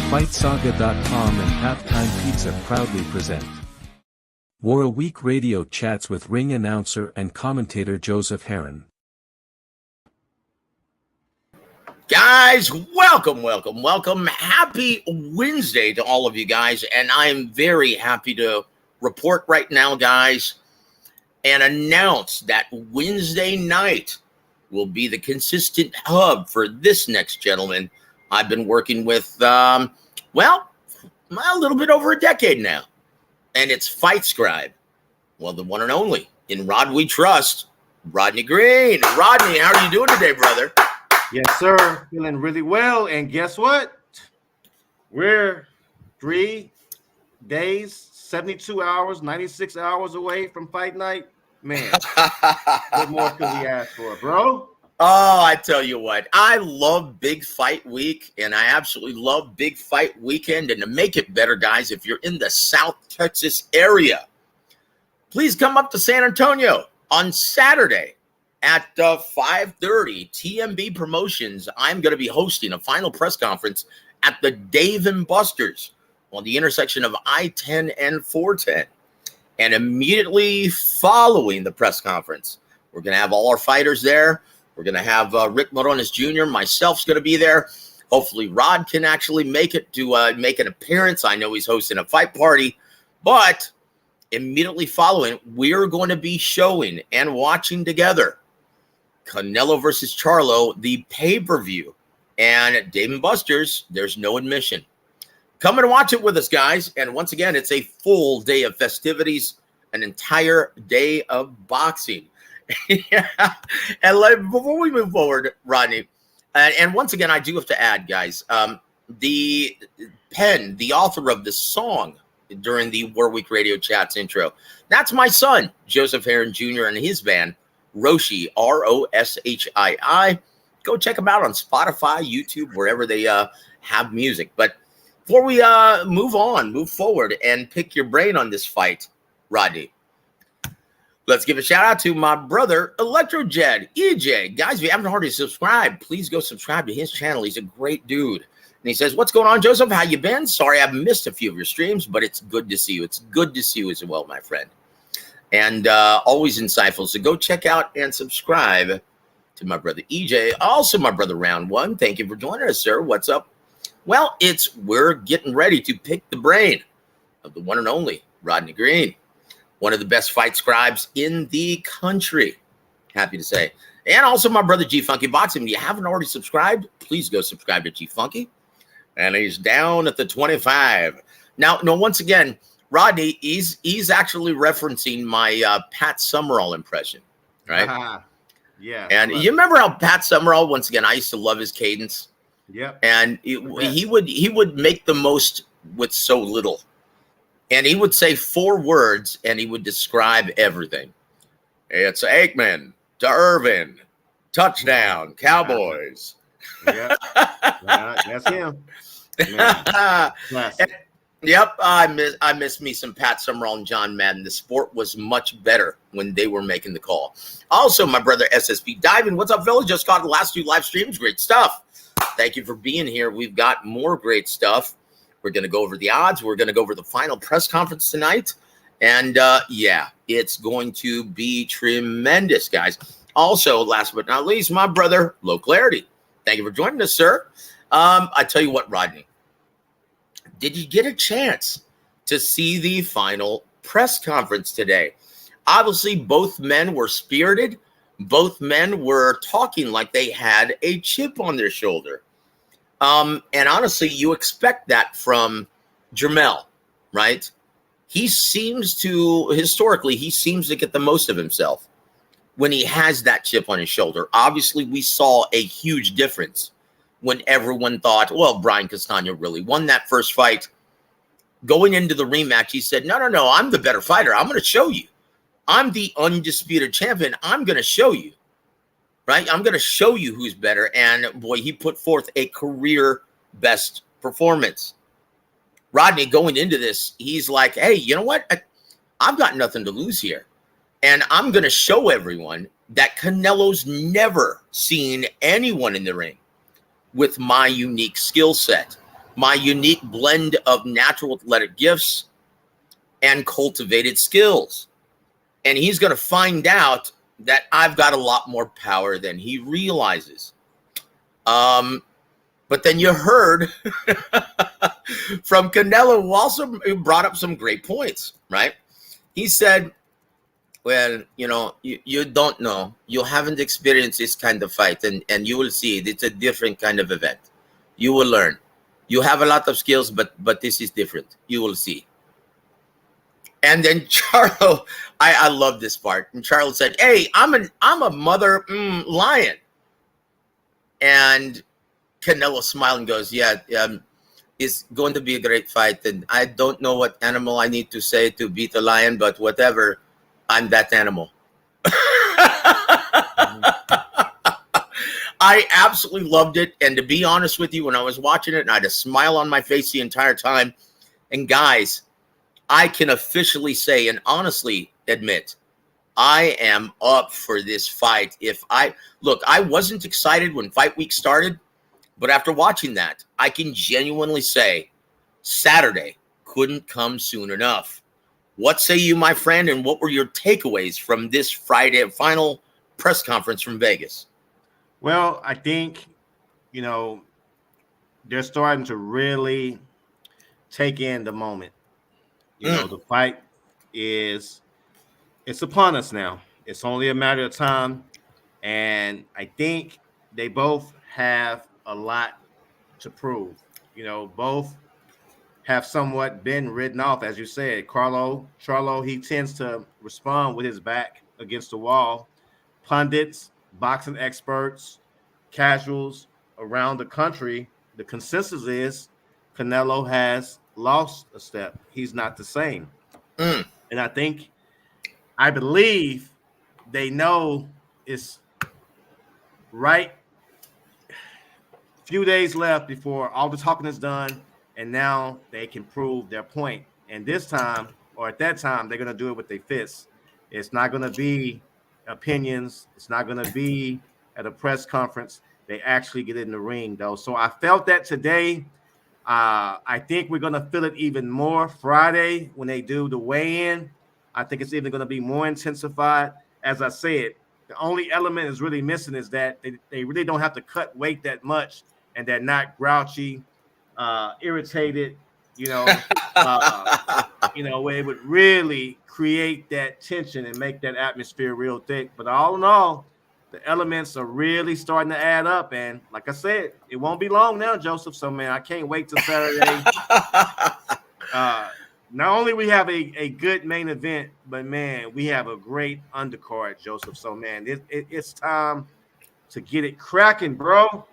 FightSaga.com and Halftime Pizza proudly present W.A.W Radio chats with ring announcer and commentator Joseph Herron. Guys, welcome. Happy Wednesday to all of you guys. And I am very happy to report right now, guys, and announce that Wednesday night will be the consistent hub for this next gentleman I've been working with, a little bit over a decade now. And it's Fight Scribe. Well, the one and only, in Rod we trust, Rodney Green. Rodney, how are you doing today, brother? Yes, sir. Feeling really well. And guess what? We're 3 days, 72 hours, 96 hours away from fight night. Man, what more could we ask for, bro? Oh, I tell you what, I love Big Fight Week, and I absolutely love Big Fight Weekend. And to make it better, guys, if you're in the South Texas area, please come up to San Antonio on Saturday at 5:30. TMB Promotions, I'm going to be hosting a final press conference at the Dave & Buster's on the intersection of I-10 and 410. And immediately following the press conference, we're going to have all our fighters there. We're going to have Rick Morones Jr., myself's going to be there. Hopefully Rod can actually make it to make an appearance. I know he's hosting a fight party. But immediately following, we're going to be showing and watching together Canelo versus Charlo, the pay-per-view. And at Dave & Buster's, there's no admission. Come and watch it with us, guys. And once again, it's a full day of festivities, an entire day of boxing. Yeah. And before we move forward, Rodney, and once again, I do have to add, guys, the author of the song during the Warwick Radio Chats intro, that's my son, Joseph Herron Jr. and his band, Roshi, R-O-S-H-I-I. Go check them out on Spotify, YouTube, wherever they have music. But before we move forward and pick your brain on this fight, Rodney, let's give a shout out to my brother, Electrojed, EJ. Guys, if you haven't already subscribed, please go subscribe to his channel. He's a great dude. And he says, what's going on, Joseph? How you been? Sorry, I've missed a few of your streams, but it's good to see you. It's good to see you as well, my friend. And always insightful. So go check out and subscribe to my brother, EJ. Also, my brother, Round One. Thank you for joining us, sir. What's up? Well, we're getting ready to pick the brain of the one and only Rodney Green, one of the best fight scribes in the country, happy to say. And also my brother G Funky Boxing. If you haven't already subscribed, please go subscribe to G Funky. And he's down at the 25. Now, once again, Rodney, he's actually referencing my Pat Summerall impression, right? Yeah. And you remember how Pat Summerall, once again, I used to love his cadence. Yep. And he would make the most with so little. And he would say 4 words and he would describe everything. It's Aikman to Irvin, touchdown, Cowboys. Yeah, that's him. Yep, I miss me some Pat Summerall and John Madden. The sport was much better when they were making the call. Also, my brother SSP Diving. What's up, fellas? Just caught the last 2 live streams. Great stuff. Thank you for being here. We've got more great stuff. We're going to go over the odds. We're going to go over the final press conference tonight. And, it's going to be tremendous, guys. Also, last but not least, my brother, Low Clarity. Thank you for joining us, sir. I tell you what, Rodney, did you get a chance to see the final press conference today? Obviously, both men were spirited. Both men were talking like they had a chip on their shoulder. And honestly, you expect that from Jermell, right? Historically, he seems to get the most of himself when he has that chip on his shoulder. Obviously, we saw a huge difference when everyone thought, well, Brian Castano really won that first fight. Going into the rematch, he said, no, I'm the better fighter. I'm going to show you. I'm the undisputed champion. I'm going to show you. Right? I'm going to show you who's better. And boy, he put forth a career best performance. Rodney, going into this, he's like, hey, you know what? I've got nothing to lose here. And I'm going to show everyone that Canelo's never seen anyone in the ring with my unique skill set. my unique blend of natural athletic gifts and cultivated skills. And he's going to find out that I've got a lot more power than he realizes. But then you heard from Canelo, who also brought up some great points, right? He said, well, you don't know. You haven't experienced this kind of fight, and you will see it. It's a different kind of event. You will learn. You have a lot of skills, but this is different. You will see. And then Charlo, I love this part. And Charlo said, hey, I'm a mother lion. And Canelo smiled and goes, yeah, it's going to be a great fight. And I don't know what animal I need to say to beat a lion, but whatever, I'm that animal. I absolutely loved it. And to be honest with you, when I was watching it, and I had a smile on my face the entire time. And guys, I can officially say and honestly admit, I am up for this fight. I wasn't excited when fight week started, but after watching that, I can genuinely say Saturday couldn't come soon enough. What say you, my friend, and what were your takeaways from this Friday final press conference from Vegas? Well, I think, they're starting to really take in the moment. The fight it's upon us now. It's only a matter of time. And I think they both have a lot to prove. Both have somewhat been written off, as you said. Charlo, he tends to respond with his back against the wall. Pundits, boxing experts, casuals around the country, the consensus is Canelo has lost a step. He's not the same. And I believe they know it's right. Few days left before all the talking is done, and now they can prove their point. And this time, or at that time, they're going to do it with their fists. It's not going to be opinions. It's not going to be at a press conference. They actually get in the ring, though. So I felt that today. I think we're going to feel it even more Friday when they do the weigh-in. I think it's even going to be more intensified. As I said, the only element is really missing is that they really don't have to cut weight that much, and they're not grouchy, irritated, where it would really create that tension and make that atmosphere real thick. But all in all, the elements are really starting to add up. And like I said, it won't be long now, Joseph. So, man, I can't wait till Saturday. Not only we have a good main event, but, man, we have a great undercard, Joseph. So, man, it's time to get it cracking, bro.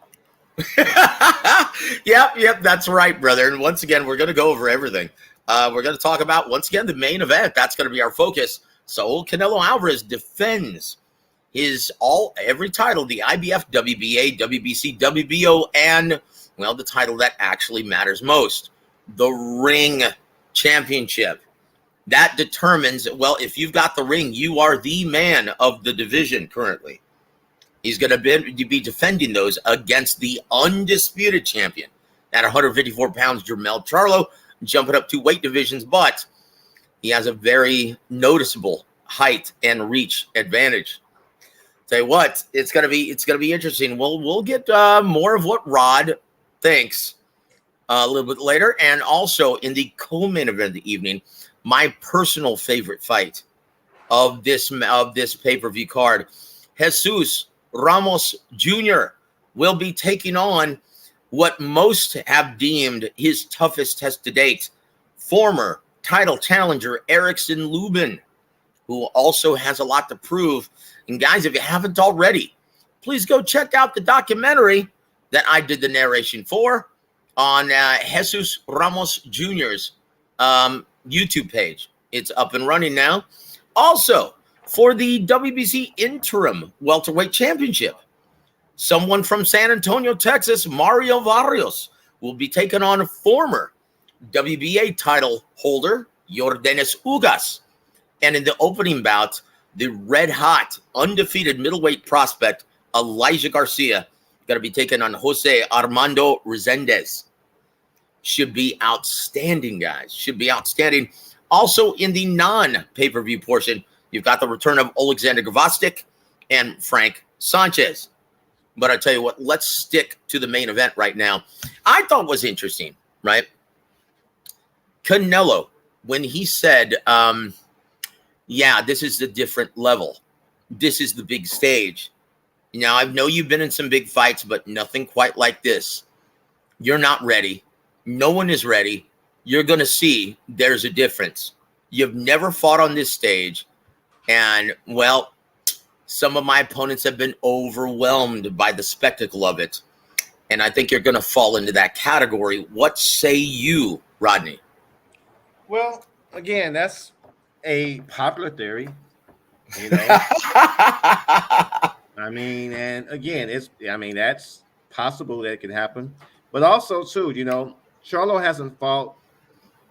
Yep, that's right, brother. And once again, we're going to go over everything. We're going to talk about, once again, the main event. That's going to be our focus. So Canelo Alvarez defends every title, the IBF, WBA, WBC, WBO, and, the title that actually matters most, the ring championship. That determines, if you've got the ring, you are the man of the division currently. He's going to be defending those against the undisputed champion at 154 pounds, Jermell Charlo, jumping up 2 weight divisions, but he has a very noticeable height and reach advantage. Tell you what, it's gonna be interesting. We'll get more of what Rod thinks a little bit later, and also in the co-main event of the evening, my personal favorite fight of this pay-per-view card, Jesus Ramos Jr. will be taking on what most have deemed his toughest test to date, former title challenger Erickson Lubin, who also has a lot to prove. And guys, if you haven't already, please go check out the documentary that I did the narration for on Jesus Ramos Jr.'s YouTube page. It's up and running now. Also, for the WBC Interim Welterweight Championship, someone from San Antonio, Texas, Mario Barrios, will be taking on a former WBA title holder, Yordenis Ugas. And in the opening bout, the red-hot, undefeated middleweight prospect, Elijah Garcia, going to be taking on Jose Armando Resendez. should be outstanding, guys. Should be outstanding. Also, in the non-pay-per-view portion, you've got the return of Alexander Gvozdyk and Frank Sanchez. But I tell you what, let's stick to the main event right now. I thought was interesting, right? Canelo, when he said, yeah, this is the different level. This is the big stage. Now, I know you've been in some big fights, but nothing quite like this. You're not ready. No one is ready. You're going to see there's a difference. You've never fought on this stage. And, well, some of my opponents have been overwhelmed by the spectacle of it. And I think you're going to fall into that category. What say you, Rodney? Well, again, that's a popular theory, you know. I mean, and again, that's possible that it can happen. But also, too, you know, Charlo hasn't fought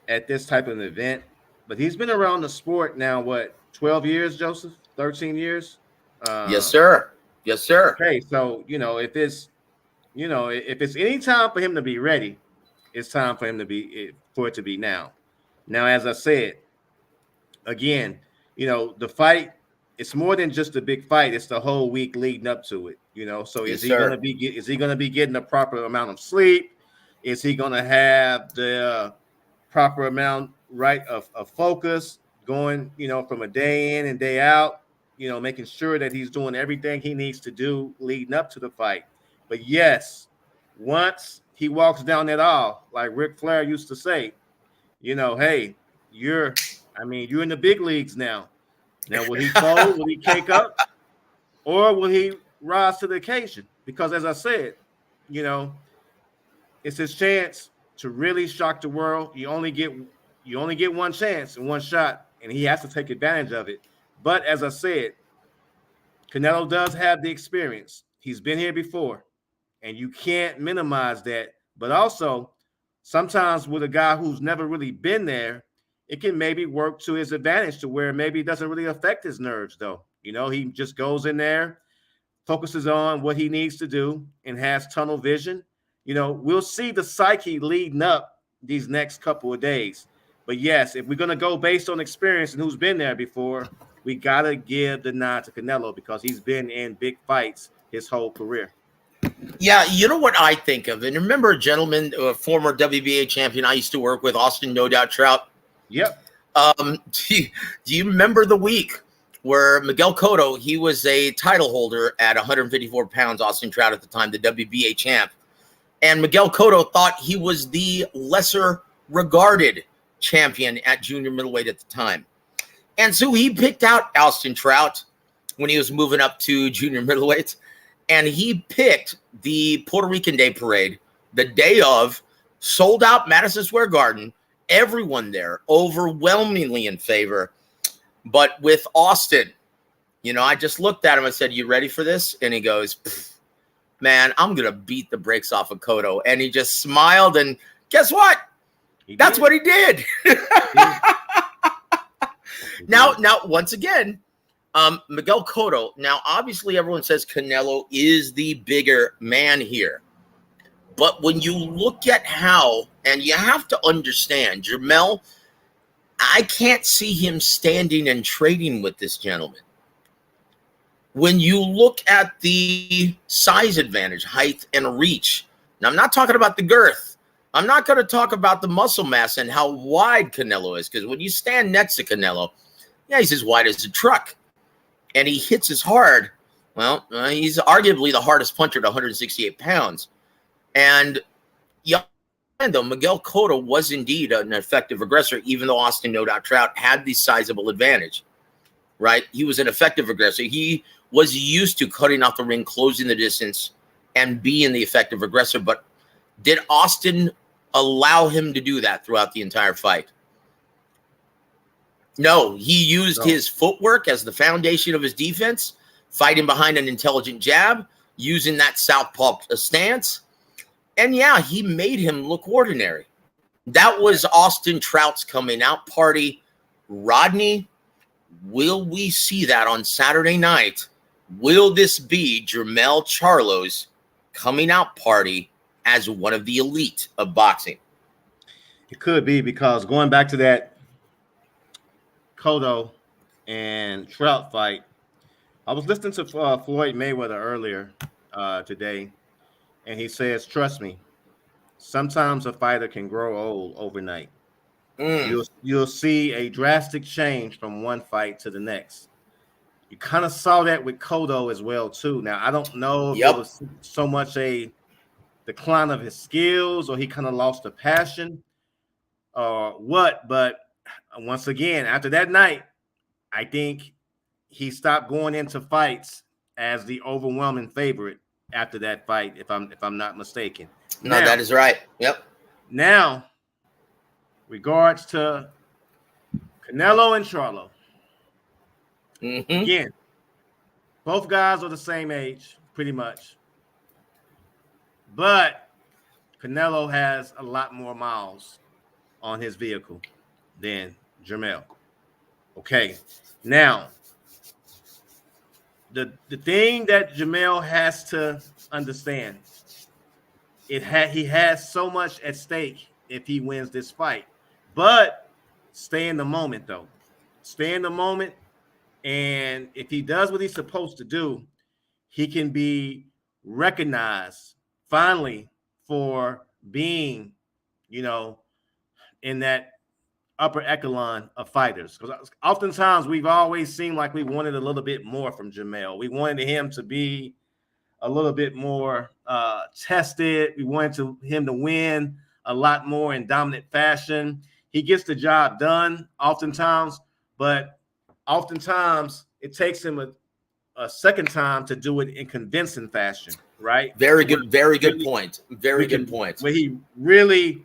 at this type of an event, but he's been around the sport now, what, 12 years, Joseph? 13 years? Yes, sir. Yes, sir. Okay, so, you know, if it's any time for him to be ready, it's time for it to be now. Now, as I said, again, you know, the fight, it's more than just a big fight. It's the whole week leading up to it, you know. So is he going to be getting the proper amount of sleep? Is he going to have the proper amount, right, of focus going, you know, from a day in and day out, you know, making sure that he's doing everything he needs to do leading up to the fight. But yes, once he walks down that aisle, like Ric Flair used to say, you know, hey, you're in the big leagues now. Now, will he fold? Will he cake up? Or will he rise to the occasion? Because as I said, you know, it's his chance to really shock the world. You only get one chance and one shot, and he has to take advantage of it. But as I said, Canelo does have the experience. He's been here before, and you can't minimize that. But also, sometimes with a guy who's never really been there, it can maybe work to his advantage to where maybe it doesn't really affect his nerves, though. You know, he just goes in there, focuses on what he needs to do, and has tunnel vision. You know, we'll see the psyche leading up these next couple of days. But yes, if we're going to go based on experience and who's been there before, we got to give the nod to Canelo because he's been in big fights his whole career. Yeah, you know what I think of? And remember a gentleman, a former WBA champion I used to work with, Austin No Doubt Trout? Yep. Do you remember the week where Miguel Cotto, he was a title holder at 154 pounds, Austin Trout at the time, the WBA champ. And Miguel Cotto thought he was the lesser regarded champion at junior middleweight at the time. And so he picked out Austin Trout when he was moving up to junior middleweight. And he picked the Puerto Rican Day Parade, the day of, sold out Madison Square Garden, everyone there overwhelmingly in favor. But with Austin, you know, I just looked at him. I said, "You ready for this?" And he goes, "Man, I'm going to beat the brakes off of Cotto." And he just smiled. And guess what? That's what he did. Now, once again, Miguel Cotto. Now, obviously, everyone says Canelo is the bigger man here. But when you look at how, and you have to understand, Jermel, I can't see him standing and trading with this gentleman. When you look at the size advantage, height, and reach, now I'm not talking about the girth. I'm not going to talk about the muscle mass and how wide Canelo is, because when you stand next to Canelo, yeah, he's as wide as a truck. And he hits as hard. Well, he's arguably the hardest puncher at 168 pounds. And though Miguel Cotto was indeed an effective aggressor, even though Austin No Doubt Trout had the sizable advantage, right? He was an effective aggressor. He was used to cutting off the ring, closing the distance, and being the effective aggressor. But did Austin allow him to do that throughout the entire fight? No, he used his footwork as the foundation of his defense, fighting behind an intelligent jab, using that southpaw stance. And yeah, he made him look ordinary. That was Austin Trout's coming out party. Rodney, will we see that on Saturday night? Will this be Jermel Charlo's coming out party as one of the elite of boxing? It could be because going back to that Cotto and Trout fight, I was listening to Floyd Mayweather earlier today, and he says, "Trust me, sometimes a fighter can grow old overnight. You'll see a drastic change from one fight to the next." You kind of saw that with Cotto as well too. Now I don't know if it was so much a decline of his skills or he kind of lost the passion or what, but once again, after that night, I think he stopped going into fights as the overwhelming favorite after that fight, if I'm not mistaken. No, that is right. Yep. Now, regards to Canelo and Charlo. Again, both guys are the same age, pretty much. But Canelo has a lot more miles on his vehicle than Jermell. Okay. Now, the thing that Jermell has to understand, he has so much at stake if he wins this fight. But stay in the moment, though. Stay in the moment. And if he does what he's supposed to do, he can be recognized finally for being, in that upper echelon of fighters. Because oftentimes we've always seemed like we wanted a little bit more from Jermell. We wanted him to be a little bit more tested. We wanted him to win a lot more in dominant fashion. He gets the job done oftentimes, but oftentimes it takes him a second time to do it in convincing fashion, right? Very good point. Very good point. Where he really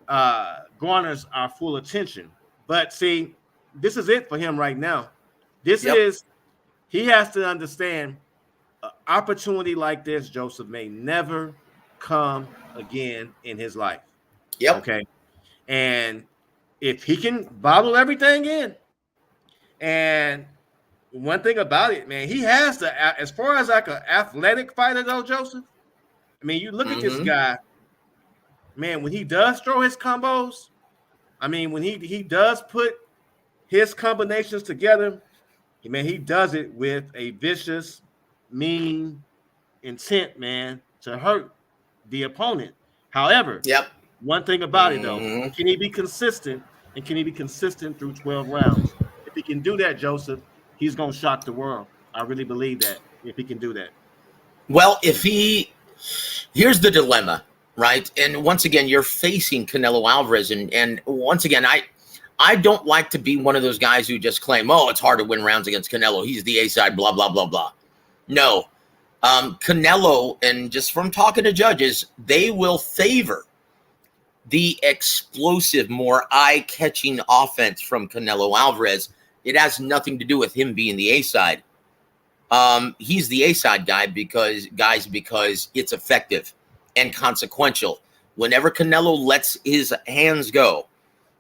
garners our full attention. But see, this is it for him right now. He has to understand an opportunity like this, Joseph, may never come again in his life. Yep. Okay. And if he can bottle everything in, and one thing about it, man, he has to, as far as like an athletic fighter though, Joseph, I mean, you look at this guy, man, when he does throw his combos, I mean, when he does put his combinations together, man, he does it with a vicious, mean intent, man, to hurt the opponent. However, one thing about it though, can he be consistent, and can he be consistent through 12 rounds? If he can do that, Joseph, he's going to shock the world. I really believe that, if he can do that. Well, here's the dilemma, right? And once again, you're facing Canelo Alvarez. And once again, I don't like to be one of those guys who just claim, oh, it's hard to win rounds against Canelo. He's the A-side, blah, blah, blah, blah. No. Canelo, and just from talking to judges, they will favor the explosive, more eye-catching offense from Canelo Alvarez. It has nothing to do with him being the A-side. He's the A-side guy because it's effective and consequential. Whenever Canelo lets his hands go,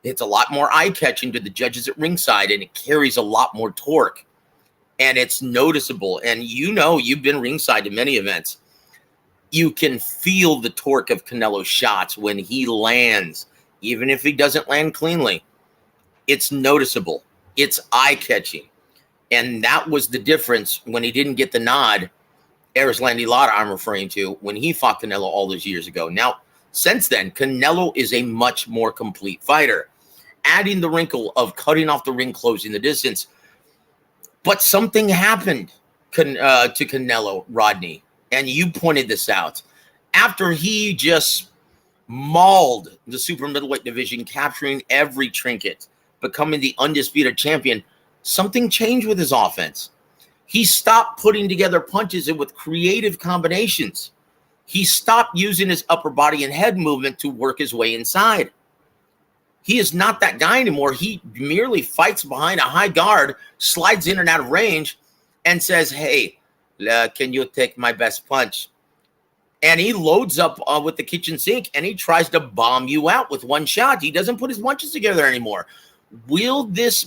it's a lot more eye-catching to the judges at ringside, and it carries a lot more torque. And it's noticeable. And you've been ringside to many events. You can feel the torque of Canelo's shots when he lands, even if he doesn't land cleanly. It's noticeable. It's eye-catching. And that was the difference when he didn't get the nod, Erislandy Lara I'm referring to, when he fought Canelo all those years ago. Now, since then, Canelo is a much more complete fighter, adding the wrinkle of cutting off the ring, closing the distance. But something happened to Canelo, Rodney, and you pointed this out. After he just mauled the super middleweight division, capturing every trinket, becoming the undisputed champion, something changed with his offense. He stopped putting together punches and with creative combinations. He stopped using his upper body and head movement to work his way inside. He is not that guy anymore. He merely fights behind a high guard, slides in and out of range, and says, hey, can you take my best punch? And he loads up with the kitchen sink, and he tries to bomb you out with one shot. He doesn't put his punches together anymore. Will this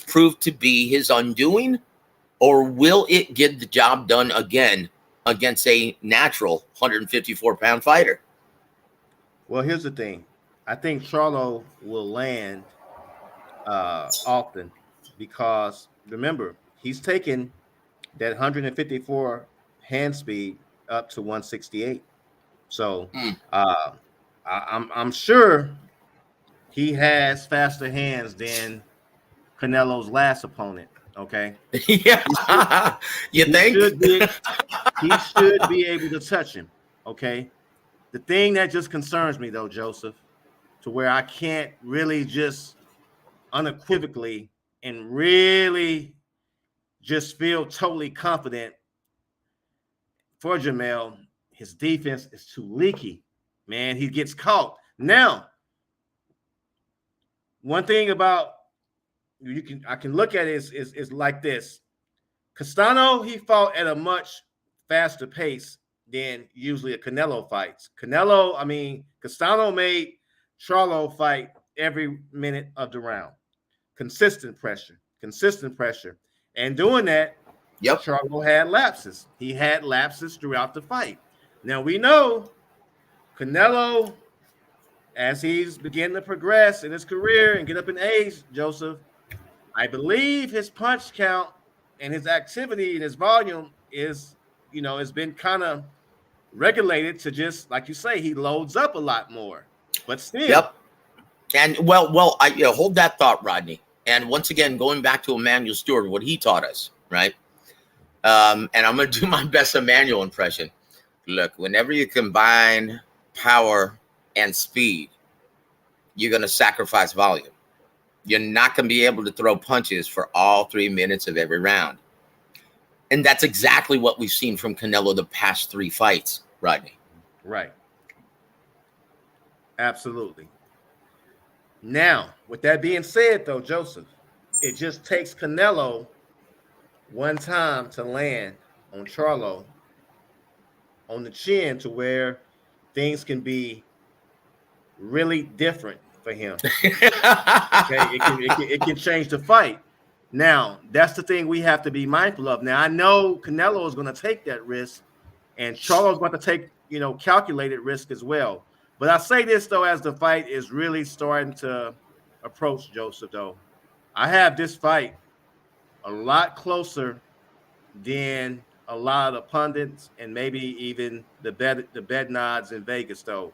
prove to be his undoing, or will it get the job done again against a natural 154-pound fighter? Well, here's the thing. I think Charlo will land often because remember he's taken that 154 hand speed up to 168. So Mm. I'm sure he has faster hands than Canelo's last opponent. Okay, he should, Yeah, you he think? should be he should be able to touch him. Okay, the thing that just concerns me though, Joseph, to where I can't really just unequivocally and really just feel totally confident for Jamel. His defense is too leaky. Man, he gets caught. Now, one thing about I can look at it is like this. Castano, he fought at a much faster pace than usually a Canelo fights. Castano made Charlo fight every minute of the round. Consistent pressure. And doing that, Yep. Charlo had lapses. He had lapses throughout the fight. Now we know Canelo, as he's beginning to progress in his career and get up in age, Joseph, I believe his punch count and his activity and his volume has been kind of regulated to just like you say, he loads up a lot more. But still, Yep. And well, I hold that thought, Rodney. And once again, going back to Emmanuel Stewart, what he taught us, right? And I'm going to do my best Emmanuel impression. Look, whenever you combine power and speed, you're going to sacrifice volume. You're not going to be able to throw punches for all 3 minutes of every round. And that's exactly what we've seen from Canelo the past 3 fights, Rodney. right. Absolutely. Now, with that being said, though, Joseph, it just takes Canelo one time to land on Charlo on the chin to where things can be really different for him. Okay, it can change the fight. Now, that's the thing we have to be mindful of. Now, I know Canelo is going to take that risk, and Charlo's going to take calculated risk as well. But I say this though, as the fight is really starting to approach, Joseph, though, I have this fight a lot closer than a lot of the pundits and maybe even the bet nods in Vegas, though.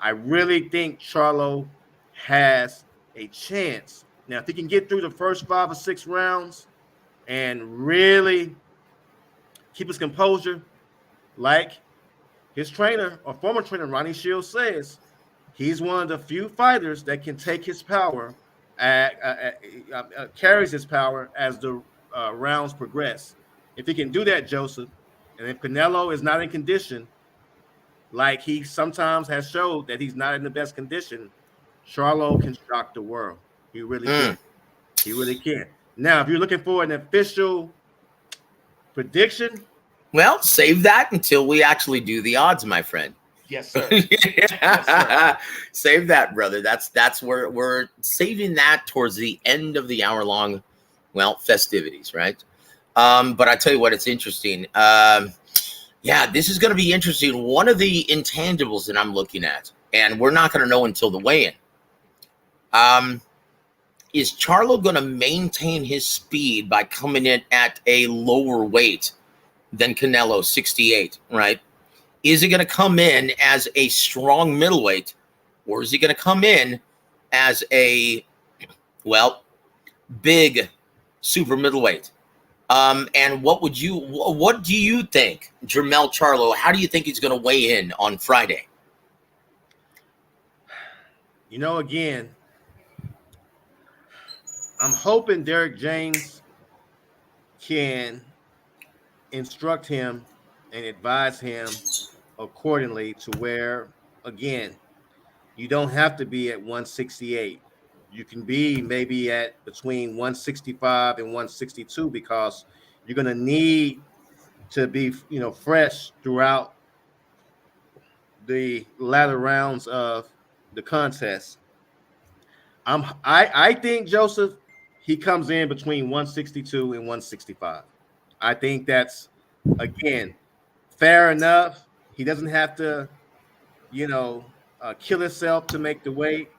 I really think Charlo has a chance. Now, if he can get through the first 5 or 6 rounds and really keep his composure, like his trainer or former trainer Ronnie Shields says, he's one of the few fighters that can take his power, carries his power as the rounds progress. If he can do that, Joseph, and if Canelo is not in condition, like he sometimes has showed that he's not in the best condition, Charlo can shock the world. He really can. He really can. Now, if you're looking for an official prediction, Well, save that until we actually do the odds, my friend. yes, sir. Yes, sir. Save that, brother. That's where we're saving that towards the end of the hour-long, festivities, right? But I tell you what, it's interesting. Yeah, this is going to be interesting. One of the intangibles that I'm looking at, and we're not going to know until the weigh-in, is Charlo going to maintain his speed by coming in at a lower weight than Canelo, 68, right? Is he going to come in as a strong middleweight, or is he going to come in as a, big super middleweight? And what do you think, Jermell Charlo? How do you think he's going to weigh in on Friday? Again, I'm hoping Derek James can instruct him and advise him accordingly to where, again, you don't have to be at 168. You can be maybe at between 165 and 162 because you're going to need to be, fresh throughout the latter rounds of the contest. I think Joseph, he comes in between 162 and 165. I think that's, again, fair enough. He doesn't have to, kill himself to make the weight.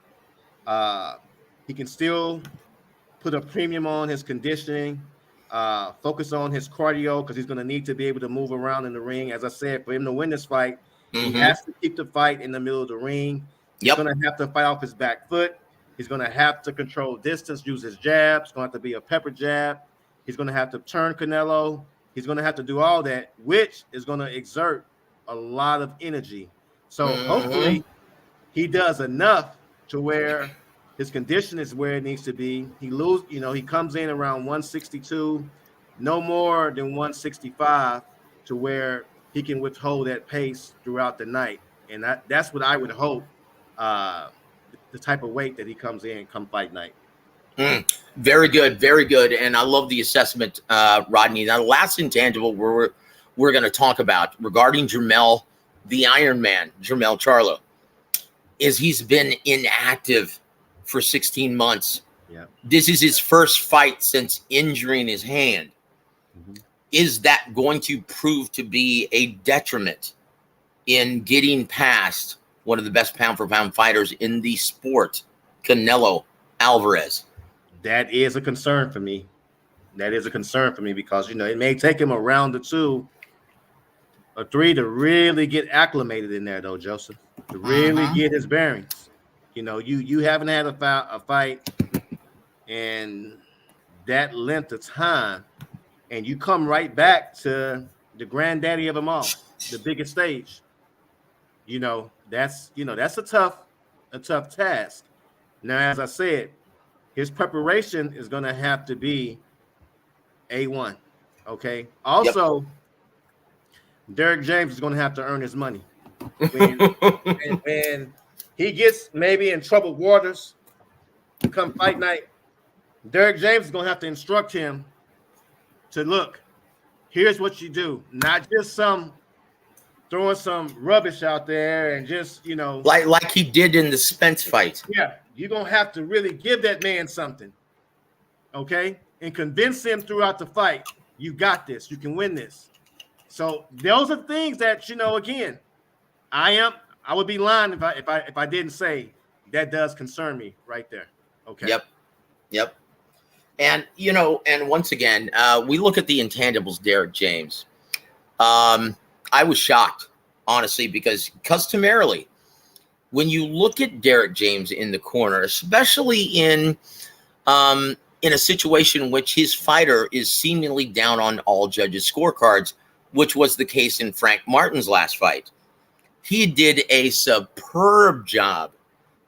He can still put a premium on his conditioning, focus on his cardio because he's going to need to be able to move around in the ring. As I said, for him to win this fight, he has to keep the fight in the middle of the ring. He's going to have to fight off his back foot. He's going to have to control distance, use his jab. It's going to have to be a pepper jab. He's going to have to turn Canelo. He's going to have to do all that, which is going to exert a lot of energy. So hopefully he does enough to where his condition is where it needs to be. He comes in around 162, no more than 165, to where he can withhold that pace throughout the night. And that's what I would hope, the type of weight that he comes in come fight night. Very good, very good. And I love the assessment, Rodney. Now, the last intangible we're going to talk about regarding Jermell, the Iron Man, Jermell Charlo, is he's been inactive for 16 months. Yeah. This is his first fight since injuring his hand. Is that going to prove to be a detriment in getting past one of the best pound-for-pound fighters in the sport, Canelo Alvarez? That is a concern for me. Because, it may take him a round or two or three to really get acclimated in there, though, Joseph, to really get his bearings. You haven't had a fight in that length of time, and you come right back to the granddaddy of them all, the biggest stage. That's a tough task. Now, as I said, his preparation is going to have to be A1. Okay. Also, Derek James is going to have to earn his money. When he gets maybe in troubled waters come fight night, Derek James is going to have to instruct him to look, here's what you do. Not just throwing some rubbish out there and just, like he did in the Spence fight. Yeah, you're going to have to really give that man something, okay? And convince him throughout the fight, you got this, you can win this. So those are things that, again, I would be lying if I didn't say that does concern me right there. Okay. Yep. And, and once again, we look at the intangibles, Derek James. I was shocked, honestly, because customarily, when you look at Derek James in the corner, especially in a situation in which his fighter is seemingly down on all judges' scorecards, which was the case in Frank Martin's last fight, he did a superb job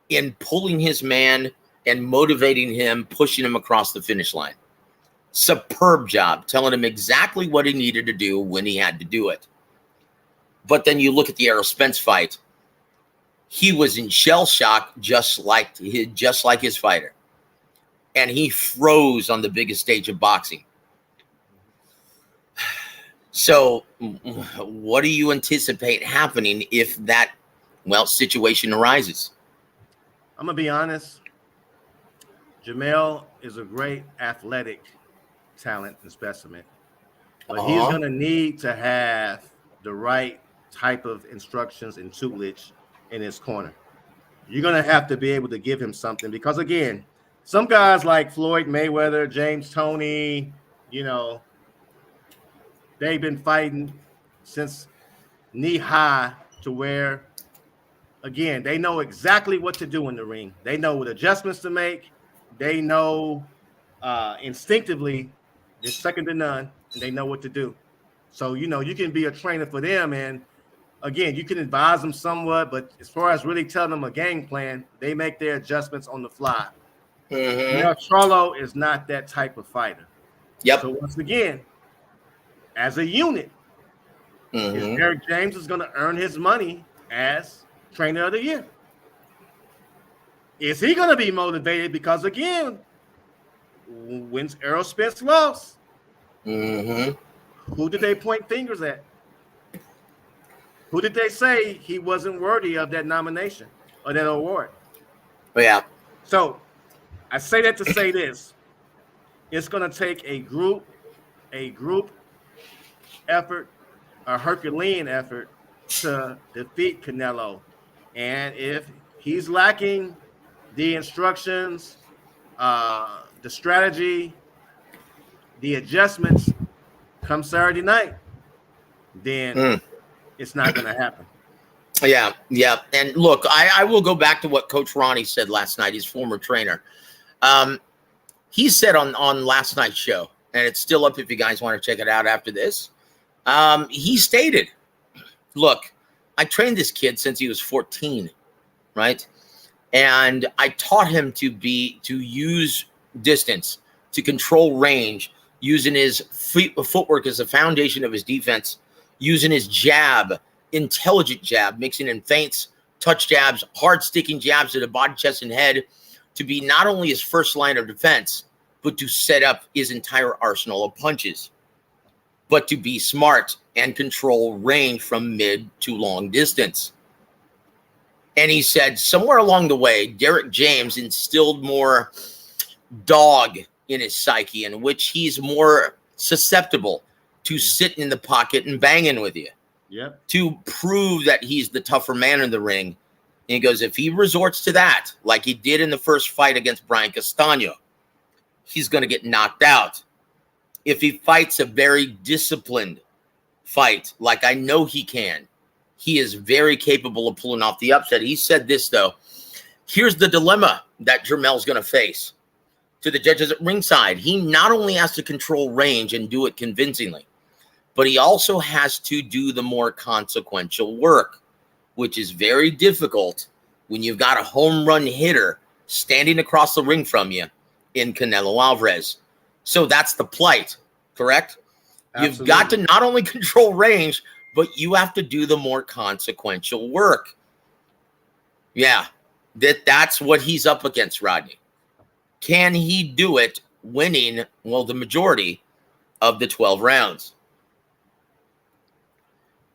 in pulling his man and motivating him, pushing him across the finish line. Superb job, telling him exactly what he needed to do when he had to do it. But then you look at the Errol Spence fight, he was in shell shock, just like his fighter. And he froze on the biggest stage of boxing. So what do you anticipate happening if that, situation arises? I'm going to be honest. Jermell is a great athletic talent and specimen. But he's going to need to have the right type of instructions and tutelage in his corner. You're going to have to be able to give him something because, again, some guys like Floyd Mayweather, James Toney, they've been fighting since knee high to where, again, they know exactly what to do in the ring. They know what adjustments to make. They know instinctively they're second to none, and they know what to do. So, you can be a trainer for them, and again, you can advise them somewhat, but as far as really telling them a game plan, they make their adjustments on the fly. Charlo is not that type of fighter. Yep. So once again, as a unit, Derek James is going to earn his money as trainer of the year. Is he going to be motivated? Because again, when Errol Spence lost, who did they point fingers at? Who did they say he wasn't worthy of that nomination or that award? Yeah. So I say that to say this. It's going to take a group effort, a Herculean effort to defeat Canelo. And if he's lacking the instructions, the strategy, the adjustments come Saturday night, then it's not going to happen. Yeah, yeah. And look, I will go back to what Coach Ronnie said last night, his former trainer. He said on last night's show, and it's still up if you guys want to check it out after this. He stated, look, I trained this kid since he was 14, right? And I taught him to use distance, to control range, using his footwork as the foundation of his defense, using his jab, intelligent jab, mixing in feints, touch jabs, hard sticking jabs to the body, chest, and head, to be not only his first line of defense, but to set up his entire arsenal of punches, but to be smart and control range from mid to long distance. And he said somewhere along the way, Derek James instilled more dog in his psyche, in which he's more susceptible to sitting in the pocket and banging with you. Yep. To prove that he's the tougher man in the ring. And he goes, if he resorts to that, like he did in the first fight against Brian Castaño, he's going to get knocked out. If he fights a very disciplined fight, like I know he can, he is very capable of pulling off the upset. He said this, though. Here's the dilemma that Jermel's going to face. To the judges at ringside, he not only has to control range and do it convincingly, but he also has to do the more consequential work, which is very difficult when you've got a home run hitter standing across the ring from you in Canelo Alvarez. So that's the plight, correct? Absolutely. You've got to not only control range, but you have to do the more consequential work. Yeah, that's what he's up against, Rodney. Can he do it winning, well, the majority of the 12 rounds?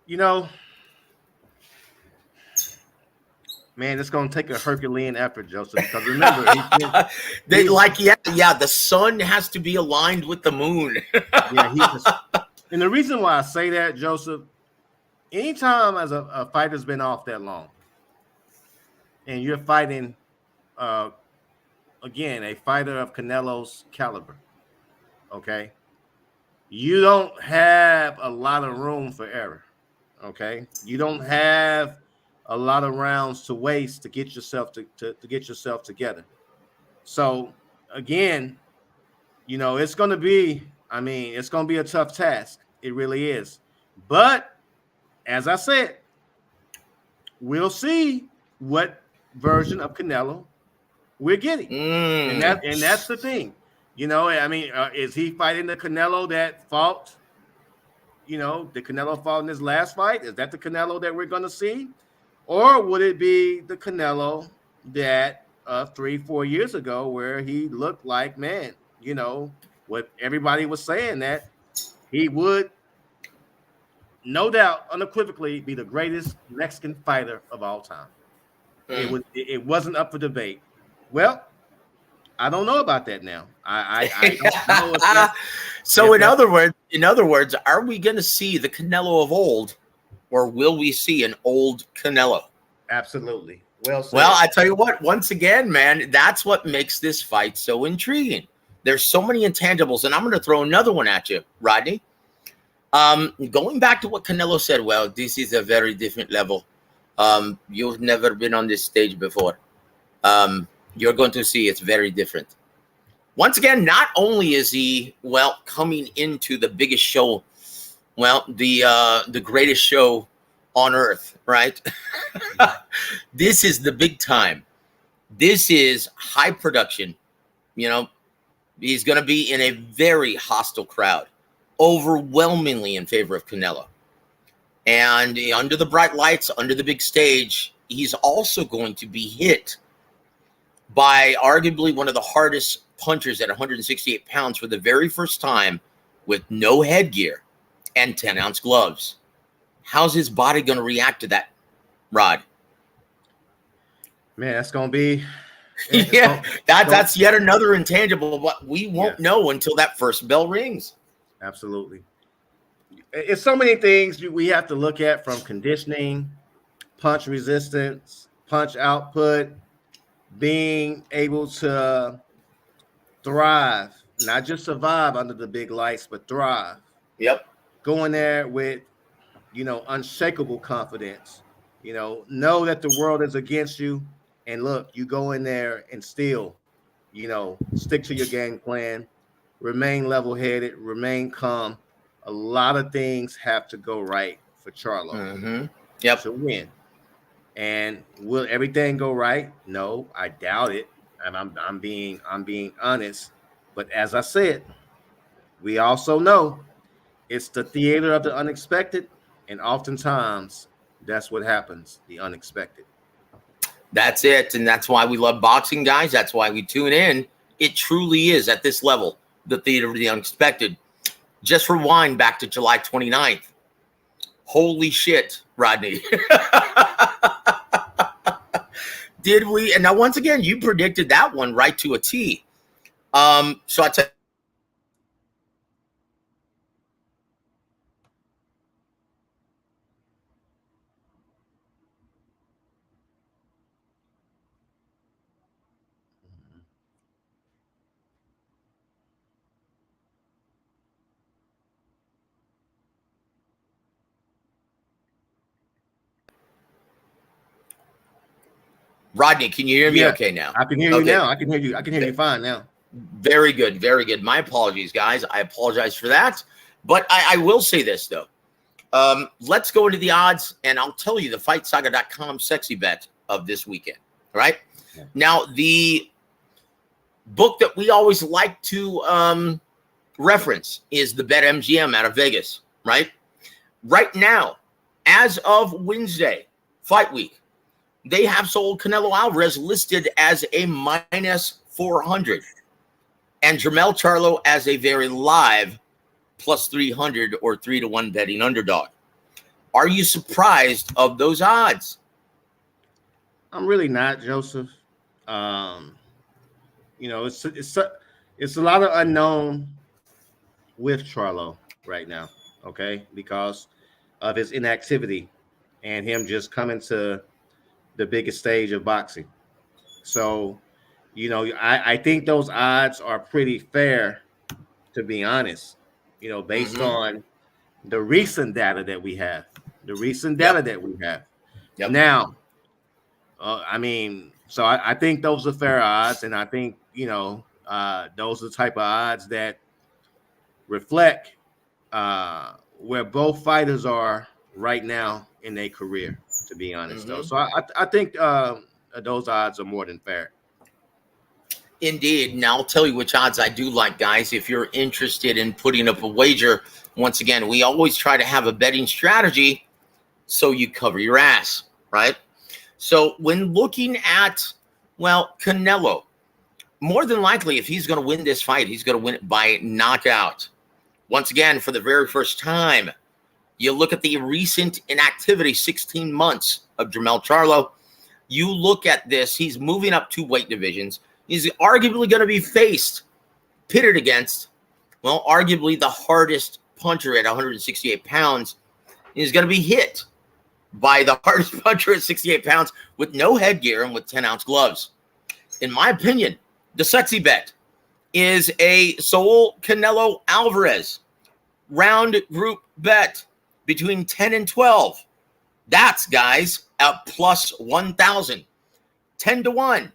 You know, man, it's going to take a Herculean effort, Joseph, because remember, the sun has to be aligned with the moon. And the reason why I say that, Joseph, anytime as a fighter's been off that long and you're fighting, again, a fighter of Canelo's caliber, okay, you don't have a lot of room for error. Okay, you don't have a lot of rounds to waste to get yourself to get yourself together. So again, you know, it's going to be a tough task. It really is. But as I said, we'll see what version of Canelo we're getting, and that's the thing. You know, I mean, is he fighting the Canelo that fought? You know, the Canelo fought in his last fight? Is that the Canelo that we're going to see? Or would it be the Canelo that 3-4 years ago where he looked like, man, you know, what everybody was saying, that he would no doubt unequivocally be the greatest Mexican fighter of all time. It wasn't up for debate. Well, I don't know about that now. I don't know if that, so in other words, are we going to see the Canelo of old, or will we see an old Canelo? Absolutely. Well said. Well, I tell you what, once again, man, that's what makes this fight so intriguing. There's so many intangibles, and I'm going to throw another one at you, Rodney. Going back to what Canelo said, well, this is a very different level. You've never been on this stage before. You're going to see it's very different. Once again, not only is he, well, coming into the biggest show, well, the greatest show on earth, right? This is the big time. This is high production. You know, he's going to be in a very hostile crowd, overwhelmingly in favor of Canelo. And under the bright lights, under the big stage, he's also going to be hit by arguably one of the hardest punchers at 168 pounds for the very first time, with no headgear and 10-ounce gloves. How's his body going to react to that, Rod? Man, that's going to be... That's yet another intangible, but we won't know until that first bell rings. Absolutely. It's so many things we have to look at, from conditioning, punch resistance, punch output, being able to thrive, not just survive under the big lights, but thrive. Yep. Going there with, unshakable confidence, know that the world is against you. And look, you go in there and still, stick to your game plan, remain level headed, remain calm. A lot of things have to go right for Charlo Yep. to win. And will everything go right? No, I doubt it. And I'm being honest. But as I said, we also know it's the theater of the unexpected, and oftentimes that's what happens, the unexpected. That's it. And that's why we love boxing, guys. That's why we tune in. It truly is at this level, the theater of the unexpected. Just rewind back to July 29th. Holy shit, Rodney. Did we? And now, once again, you predicted that one right to a T. So I tell Rodney, can you hear me okay now? I can hear you now. I can hear you. I can hear you fine now. Very good. Very good. My apologies, guys. I apologize for that. But I will say this, though. Let's go into the odds, and I'll tell you the FightSaga.com sexy bet of this weekend. All right? Yeah. Now, the book that we always like to reference is the BetMGM out of Vegas, right? Right now, as of Wednesday, fight week, they have sold Canelo Alvarez listed as a minus 400 and Jermell Charlo as a very live plus 300 or 3-1 betting underdog. Are you surprised of those odds? I'm really not, Joseph. It's a lot of unknown with Charlo right now, okay, because of his inactivity and him just coming to the biggest stage of boxing. So, I think those odds are pretty fair, to be honest, based on the recent data that we have. Yep. Now, so I think those are fair odds, and I think, those are the type of odds that reflect where both fighters are right now in their career, to be honest, though. So I think those odds are more than fair. Indeed. Now, I'll tell you which odds I do like, guys. If you're interested in putting up a wager, once again, we always try to have a betting strategy so you cover your ass, right? So when looking at, Canelo, more than likely, if he's going to win this fight, he's going to win it by knockout. Once again, for the very first time, you look at the recent inactivity, 16 months of Jermell Charlo. You look at this, he's moving up 2 weight divisions. He's arguably going to be pitted against, arguably the hardest puncher at 168 pounds. He's going to be hit by the hardest puncher at 68 pounds with no headgear and with 10-ounce gloves. In my opinion, the sexy bet is a Saul Canelo Alvarez round group bet between 10 and 12. That's, guys, at plus 1,000. 10-1,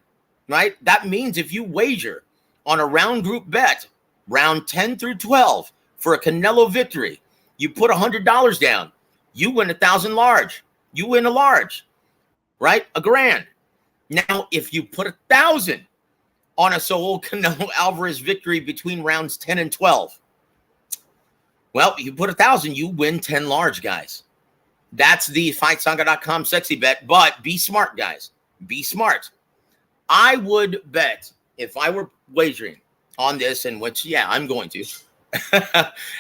right? That means if you wager on a round group bet, round 10 through 12, for a Canelo victory, you put $100 down, you win 1,000 large. You win a large, right? $1,000. Now, if you put 1,000 on a Saul Canelo Alvarez victory between rounds 10 and 12, you put 1,000, you win 10 large, guys. That's the FightSaga.com sexy bet, but be smart, guys. Be smart. I would bet, if I were wagering on this, and which, I'm going to,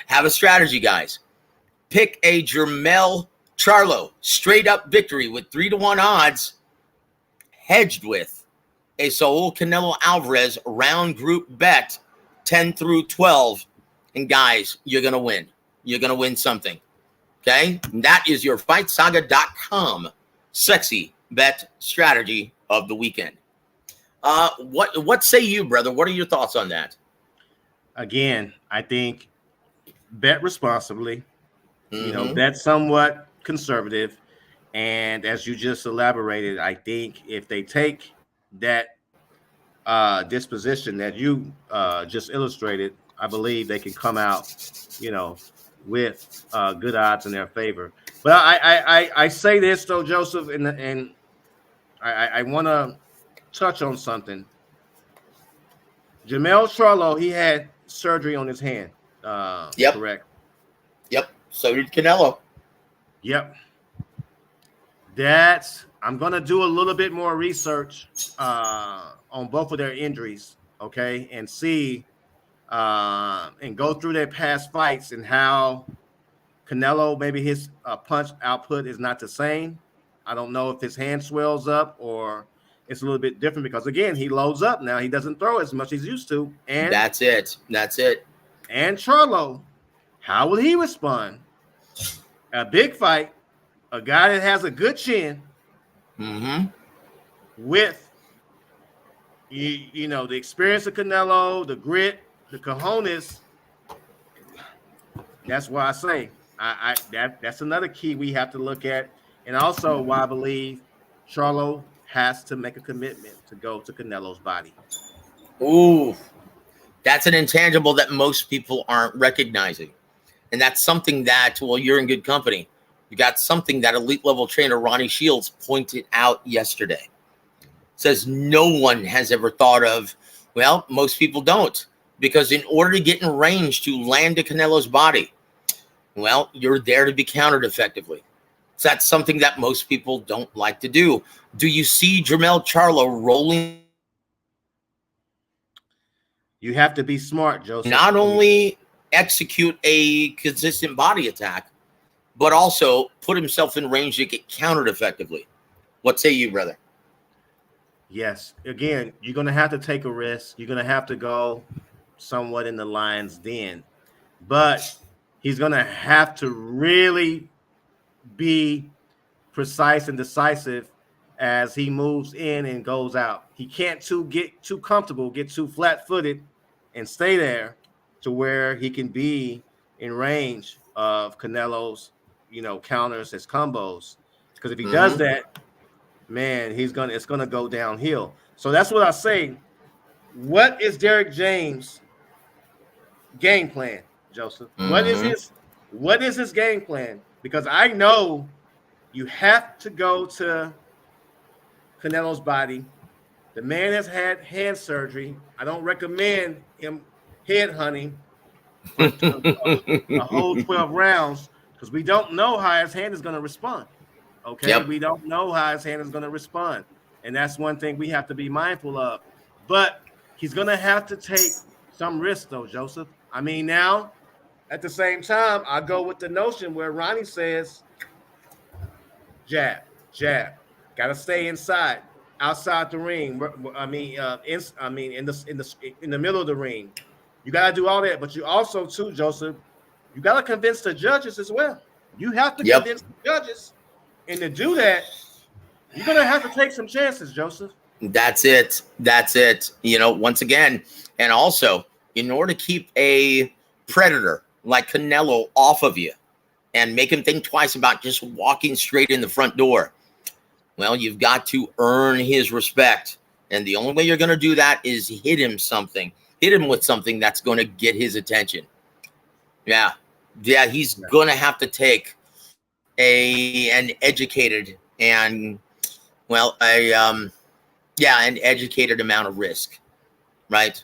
have a strategy, guys. Pick a Jermell Charlo straight-up victory with 3-1 odds, hedged with a Saul Canelo Alvarez round group bet, 10 through 12. And, guys, you're going to win. You're going to win something. Okay? And that is your FightSaga.com sexy bet strategy of the weekend. What say you, brother? What are your thoughts on that? Again, I think bet responsibly, Mm-hmm. bet somewhat conservative. And as you just elaborated, I think if they take that disposition that you just illustrated, I believe they can come out, with good odds in their favor. But I say this though, Joseph, and I want to touch on something. Charlo, he had surgery on his hand. Yep. Correct. Yep. So did Canelo. Yep. I'm gonna do a little bit more research on both of their injuries, okay, and see and go through their past fights and how Canelo, maybe his punch output is not the same. I don't know if his hand swells up or it's a little bit different because, again, he loads up now. He doesn't throw as much as he used to. And that's it. And Charlo, how will he respond? A big fight, a guy that has a good chin, with the experience of Canelo, the grit, the cojones. That's why I say that's another key we have to look at, and also why I believe Charlo has to make a commitment to go to Canelo's body. Ooh, that's an intangible that most people aren't recognizing, and that's something that, well, you're in good company. You got something that elite level trainer Ronnie Shields pointed out yesterday. Says no one has ever thought of. Well, most people don't, because in order to get in range to land to Canelo's body, well, you're there to be countered effectively. So that's something that most people don't like to do. Do you see Charlo rolling? You have to be smart, Joseph. Not only execute a consistent body attack, but also put himself in range to get countered effectively. What say you, brother? Yes. Again, you're going to have to take a risk. You're going to have to go somewhat in the lion's den. But he's going to have to really be precise and decisive as he moves in and goes out. He can't get too comfortable, get too flat-footed, and stay there to where he can be in range of Canelo's, counters, his combos. Because if he does that, man, it's gonna go downhill. So that's what I say. What is Derek James' game plan, Joseph? What is his game plan? Because I know you have to go to Canelo's body. The man has had hand surgery. I don't recommend him head hunting for a whole 12 rounds because we don't know how his hand is going to respond. Okay, yep. We don't know how his hand is going to respond. And that's one thing we have to be mindful of. But he's going to have to take some risk, though, Joseph. I mean, now, at the same time, I go with the notion where Ronnie says, jab, got to stay inside, outside the ring. I mean, in the middle of the ring. You got to do all that. But you also, too, Joseph, you got to convince the judges as well. You have to convince the judges. And to do that, you're going to have to take some chances, Joseph. That's it. Once again, and also, in order to keep a predator like Canelo off of you and make him think twice about just walking straight in the front door, well, you've got to earn his respect. And the only way you're going to do that is hit him with something that's going to get his attention. Yeah, he's going to have to take an educated and an educated amount of risk, right?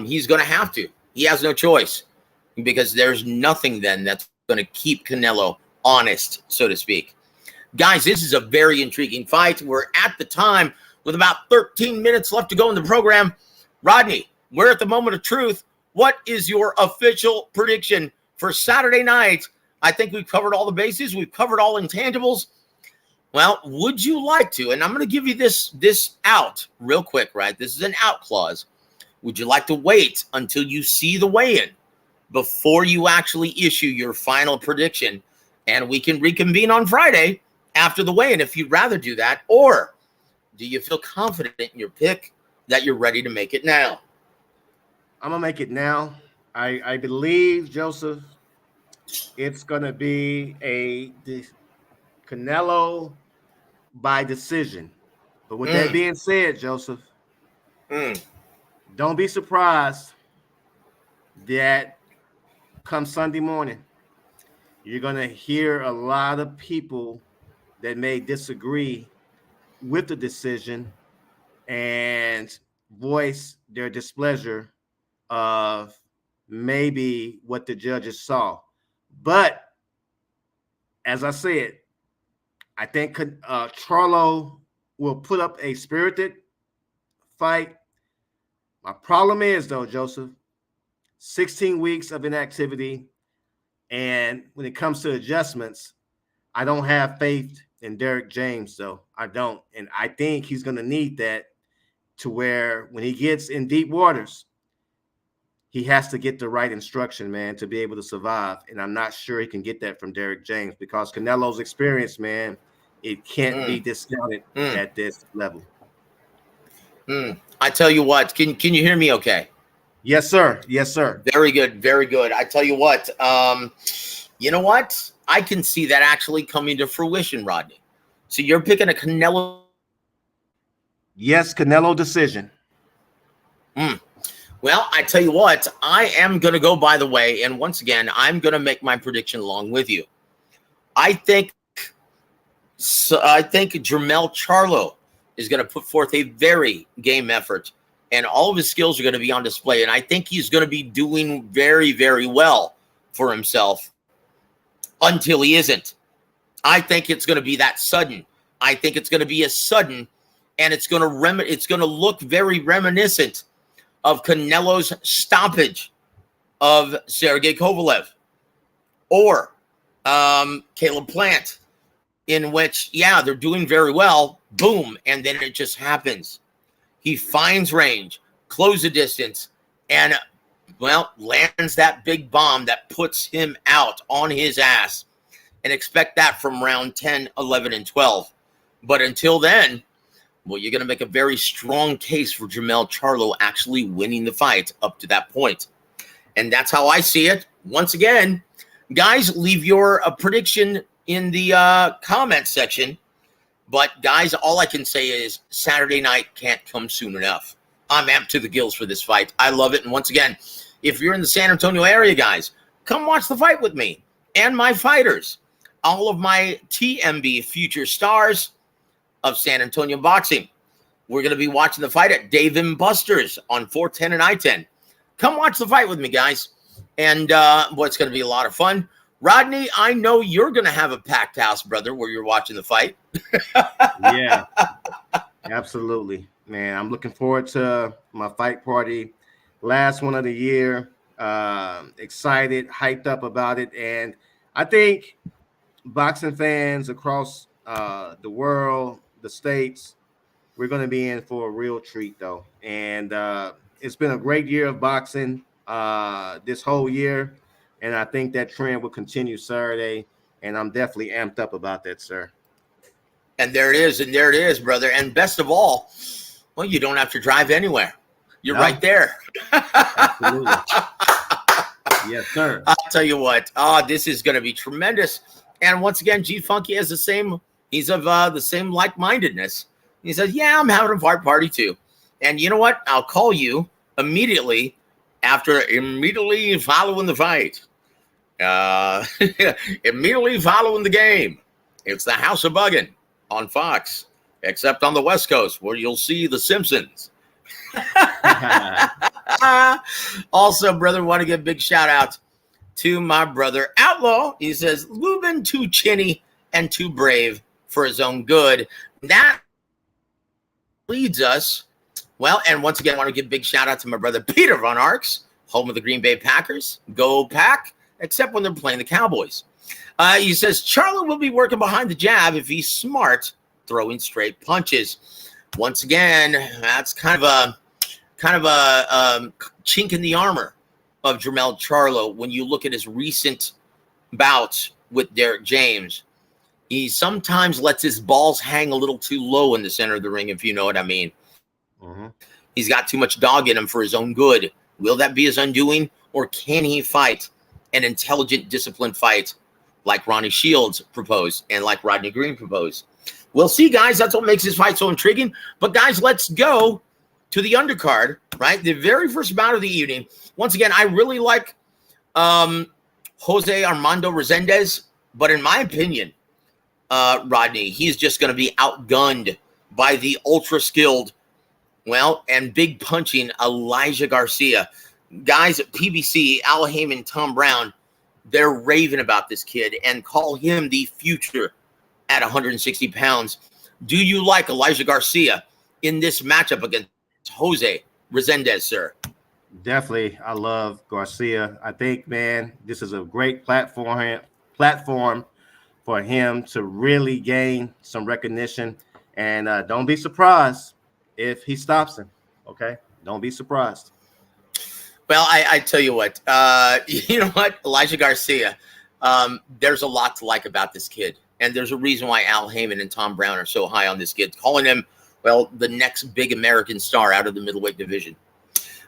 He's going to have to. He has no choice because there's nothing then that's going to keep Canelo honest, so to speak. Guys, this is a very intriguing fight. We're at the time with about 13 minutes left to go in the program. Rodney, we're at the moment of truth. What is your official prediction for Saturday night? I think we've covered all the bases. We've covered all intangibles. Well, would you like to, and I'm going to give you this out real quick, right? This is an out clause. Would you like to wait until you see the weigh-in before you actually issue your final prediction? And we can reconvene on Friday after the weigh-in if you'd rather do that, or do you feel confident in your pick that you're ready to make it now? I'm gonna make it now. I believe, Joseph, it's gonna be Canelo by decision. But with that Mm, being said, Joseph, mm, don't be surprised that come Sunday morning, you're gonna hear a lot of people that may disagree with the decision and voice their displeasure of maybe what the judges saw. But as I said, I think Charlo will put up a spirited fight. My problem is, though, Joseph, 16 weeks of inactivity. And when it comes to adjustments, I don't have faith in Derek James, though. I don't. And I think he's going to need that to where when he gets in deep waters, he has to get the right instruction, man, to be able to survive. And I'm not sure he can get that from Derek James because Canelo's experience, man, it can't be mm, discounted mm, at this level. mm. I tell you what, can you hear me okay? Yes, sir. Yes, sir. Very good, very good. I tell you what, you know what? I can see that actually coming to fruition, Rodney. So you're picking a Canelo. Yes, Canelo decision. Mm. Well, I tell you what, I am going to go by the way, and once again, I'm going to make my prediction along with you. I think Jermell Charlo is going to put forth a very game effort, and all of his skills are going to be on display. And I think he's going to be doing very, very well for himself until he isn't. I think it's going to be that sudden. I think it's going to be a sudden, and it's going to look very reminiscent of Canelo's stoppage of Sergey Kovalev or Caleb Plant, in which, yeah, they're doing very well, boom, and then it just happens. He finds range, close the distance, and, well, lands that big bomb that puts him out on his ass. And expect that from round 10, 11, and 12. But until then, well, you're going to make a very strong case for Jermell Charlo actually winning the fight up to that point. And that's how I see it. Once again, guys, leave your prediction in the comment section. But, guys, all I can say is Saturday night can't come soon enough. I'm amped to the gills for this fight. I love it. And once again, if you're in the San Antonio area, guys, come watch the fight with me and my fighters. All of my TMB future stars of San Antonio boxing. We're going to be watching the fight at Dave & Buster's on 410 and I-10. Come watch the fight with me, guys. And boy, it's going to be a lot of fun. Rodney, I know you're going to have a packed house, brother, where you're watching the fight. Yeah, absolutely, man. I'm looking forward to my fight party. Last one of the year. Excited, hyped up about it. And I think boxing fans across the world, the states, we're going to be in for a real treat, though. And it's been a great year of boxing this whole year. And I think that trend will continue Saturday. And I'm definitely amped up about that, sir. And there it is. And there it is, brother. And best of all, well, you don't have to drive anywhere. You're right there. Absolutely. Yes, sir. I'll tell you what. This is going to be tremendous. And once again, G Funky has he's of the same like-mindedness. He says, yeah, I'm having a fight party too. And you know what? I'll call you immediately following the fight. Immediately following the game. It's the House of Buggin' on Fox, except on the West Coast where you'll see The Simpsons. Also, brother, want to give a big shout out to my brother Outlaw. He says, Lubin too chinny and too brave for his own good. That leads us, well, and once again, I want to give a big shout out to my brother Peter Von Arx, home of the Green Bay Packers. Go Pack, except when they're playing the Cowboys. He says, Charlo will be working behind the jab if he's smart, throwing straight punches. Once again, that's kind of a chink in the armor of Jermell Charlo when you look at his recent bouts with Derek James. He sometimes lets his balls hang a little too low in the center of the ring, if you know what I mean. Mm-hmm. He's got too much dog in him for his own good. Will that be his undoing, or can he fight an intelligent, disciplined fight like Ronnie Shields proposed and like Rodney Green proposed? We'll see, guys. That's what makes this fight so intriguing. But, guys, let's go to the undercard, right? The very first bout of the evening. Once again, I really like Jose Armando Resendez, but in my opinion, Rodney, he's just going to be outgunned by the ultra-skilled, and big punching Elijah Garcia. Guys at PBC, Al Heyman, Tom Brown, they're raving about this kid and call him the future at 160 pounds. Do you like Elijah Garcia in this matchup against Jose Resendez, sir? Definitely. I love Garcia. I think, man, this is a great platform for him to really gain some recognition. And don't be surprised if he stops him. Okay? Don't be surprised. Well, I tell you what, you know what, Elijah Garcia, there's a lot to like about this kid. And there's a reason why Al Heyman and Tom Brown are so high on this kid, calling him, the next big American star out of the middleweight division.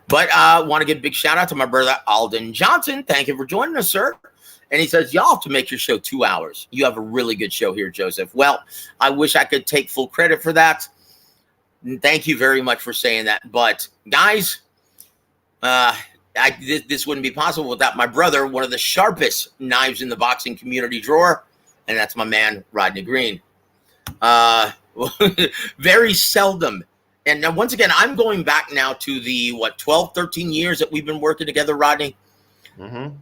But I want to give a big shout out to my brother, Alden Johnson. Thank you for joining us, sir. And he says, y'all have to make your show 2 hours. You have a really good show here, Joseph. Well, I wish I could take full credit for that. Thank you very much for saying that. But, guys, this wouldn't be possible without my brother, one of the sharpest knives in the boxing community drawer, and that's my man, Rodney Green. Very seldom. And now, once again, I'm going back now to the, 12, 13 years that we've been working together, Rodney. Mm-hmm.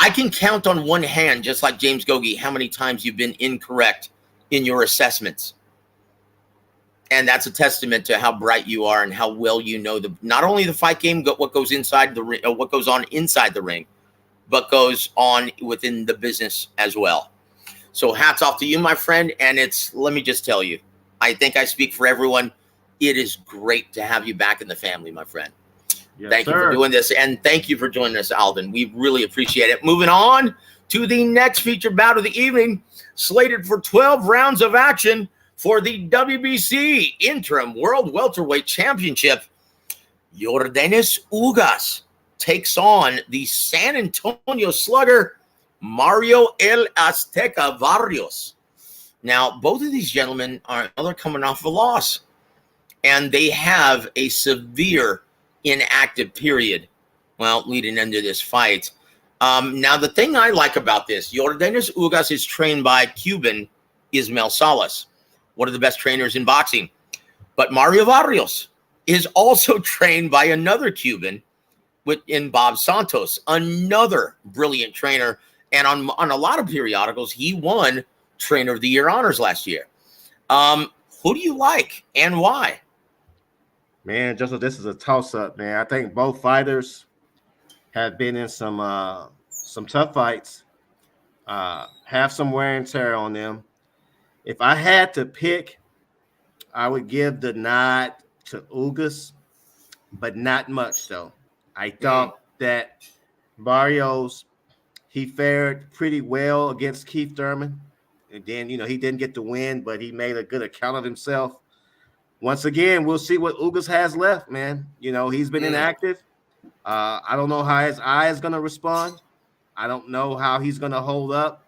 I can count on one hand, just like James Gogi, how many times you've been incorrect in your assessments. And that's a testament to how bright you are and how well you know not only the fight game, but what goes inside the ring, what goes on inside the ring, but goes on within the business as well. So hats off to you, my friend. And let me just tell you, I think I speak for everyone. It is great to have you back in the family, my friend. Yes, thank you for doing this. And thank you for joining us, Alden. We really appreciate it. Moving on to the next feature bout of the evening, slated for 12 rounds of action for the WBC Interim World Welterweight Championship. Yordenis Ugas takes on the San Antonio Slugger, Mario El Azteca Barrios. Now, both of these gentlemen they're coming off a loss, and they have a severe inactive period, leading into this fight. Now, the thing I like about this, Yordenis Ugas is trained by Cuban Ismael Salas, one of the best trainers in boxing. But Mario Barrios is also trained by another Cuban in Bob Santos, another brilliant trainer. And on a lot of periodicals, he won Trainer of the Year honors last year. Who do you like and why? Man, Joseph, this is a toss-up, man. I think both fighters have been in some tough fights, have some wear and tear on them. If I had to pick, I would give the nod to Ugas, but not much, though. I thought that Barrios, he fared pretty well against Keith Thurman. And then, he didn't get the win, but he made a good account of himself. Once again, we'll see what Ugas has left, man. He's been inactive. I don't know how his eye is going to respond. I don't know how he's going to hold up.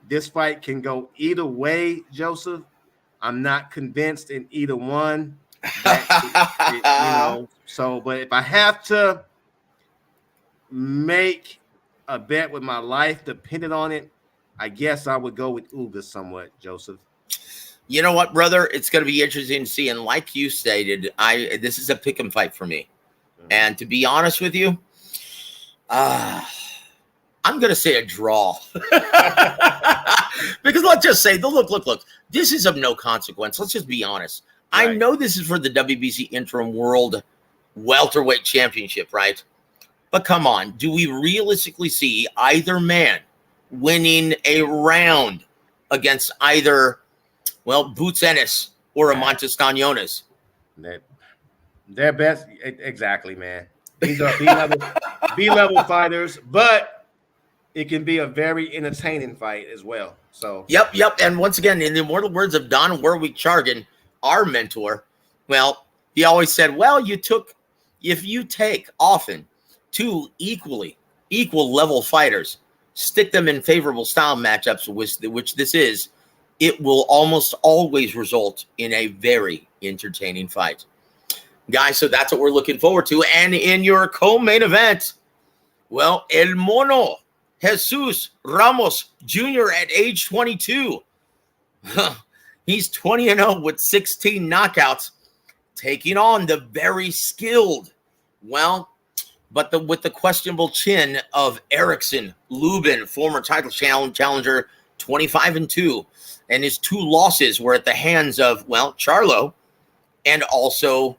This fight can go either way, Joseph. I'm not convinced in either one. So, but if I have to make a bet with my life dependent on it, I guess I would go with Ugas somewhat, Joseph. You know what, brother? It's going to be interesting to see. And like you stated, this is a pick 'em fight for me. Mm-hmm. And to be honest with you, I'm going to say a draw. Because let's just say, look, this is of no consequence. Let's just be honest. Right. I know this is for the WBC Interim World Welterweight Championship, right? But come on, do we realistically see either man winning a round against either, Boots Ennis or Amantes Cañones? They're best. Exactly, man. These are B-level fighters. But it can be a very entertaining fight as well. So Yep. And once again, in the immortal words of Don Warwick-Chargan, our mentor, well, he always said, well, if you take often two equal level fighters, stick them in favorable style matchups, which this is, it will almost always result in a very entertaining fight. Guys, so that's what we're looking forward to. And in your co-main event, well, El Mono Jesus Ramos Jr. at age 22. He's 20-0 with 16 knockouts, taking on the very skilled, well, but with the questionable chin of Erickson Lubin, former title challenger, 25-2. And his two losses were at the hands of, well, Charlo and also,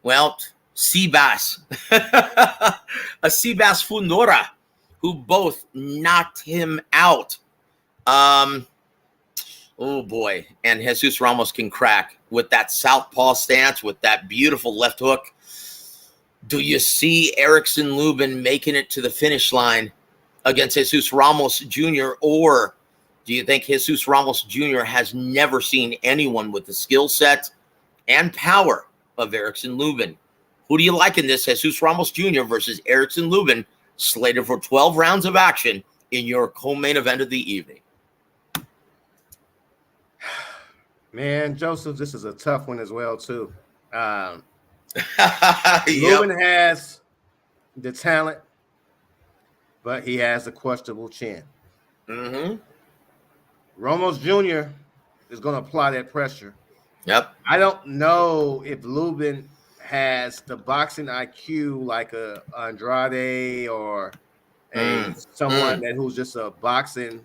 well, Seabass, a Seabass Fundora, who both knocked him out. Oh boy. And Jesus Ramos can crack with that southpaw stance, with that beautiful left hook. Do you see Erickson Lubin making it to the finish line against Jesus Ramos Jr., or do you think Jesus Ramos Jr. has never seen anyone with the skill set and power of Erickson Lubin? Who do you like in this, Jesus Ramos Jr. versus Erickson Lubin, slated for 12 rounds of action in your co-main event of the evening? Man, Joseph, this is a tough one as well, too. Yep. Lubin has the talent, but he has a questionable chin. Mm-hmm. Ramos Jr. is going to apply that pressure. Yep. I don't know if Lubin has the boxing IQ like a Andrade or someone who's just a boxing,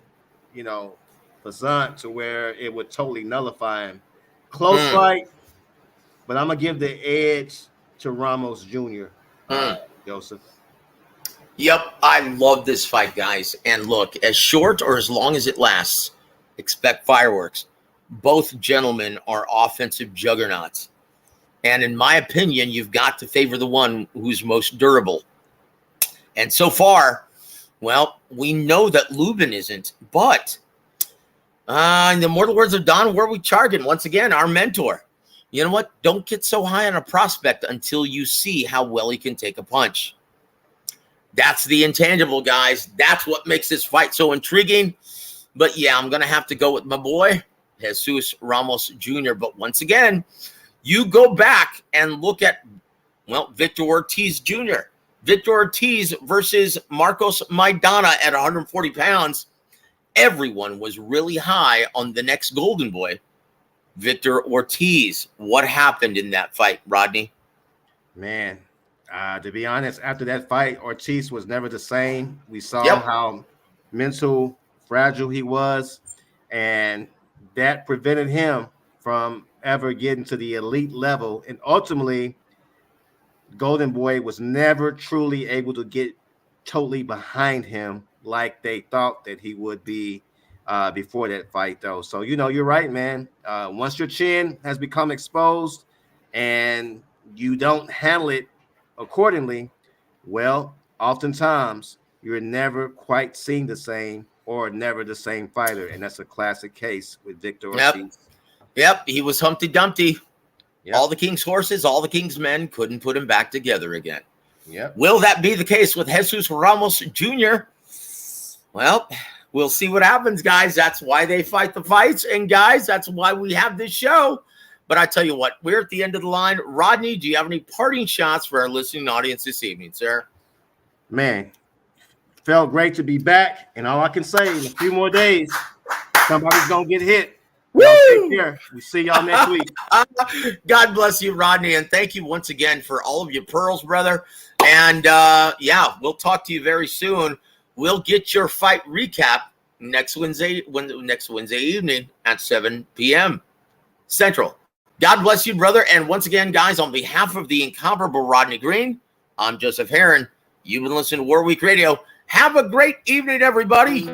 facade to where it would totally nullify him. Close fight, but I'm gonna give the edge to Ramos Jr. Joseph. Yep, I love this fight, guys. And look, as short or as long as it lasts, expect fireworks. Both gentlemen are offensive juggernauts. And in my opinion, you've got to favor the one who's most durable. And so far, well, we know that Lubin isn't, but in the immortal words of Don Warwick-Chargan, once again, our mentor, you know what? Don't get so high on a prospect until you see how well he can take a punch. That's the intangible, guys. That's what makes this fight so intriguing. But yeah, I'm going to have to go with my boy, Jesus Ramos Jr. But once again, you go back and look at, well, Victor Ortiz Jr. Victor Ortiz versus Marcos Maidana at 140 pounds. Everyone was really high on the next golden boy, Victor Ortiz. What happened in that fight, Rodney? Man, to be honest, after that fight, Ortiz was never the same. We saw how mental fragile he was, and that prevented him from ever getting to the elite level. And ultimately, Golden Boy was never truly able to get totally behind him like they thought that he would be before that fight, though. So, you're right, man. Once your chin has become exposed and you don't handle it accordingly, well, oftentimes you're never quite seen the same or never the same fighter. And that's a classic case with Victor Ortiz. Yep, he was Humpty Dumpty. Yep. All the king's horses, all the king's men couldn't put him back together again. Yep. Will that be the case with Jesus Ramos Jr.? Well, we'll see what happens, guys. That's why they fight the fights. And, guys, that's why we have this show. But I tell you what, we're at the end of the line. Rodney, do you have any parting shots for our listening audience this evening, sir? Man, felt great to be back. And all I can say, in a few more days, somebody's going to get hit. Y'all take care. We'll see y'all next week. God bless you, Rodney. And thank you once again for all of your pearls, brother. And, we'll talk to you very soon. We'll get your fight recap next Wednesday evening at 7 p.m. Central. God bless you, brother. And once again, guys, on behalf of the incomparable Rodney Green, I'm Joseph Herron. You've been listening to War Week Radio. Have a great evening, everybody.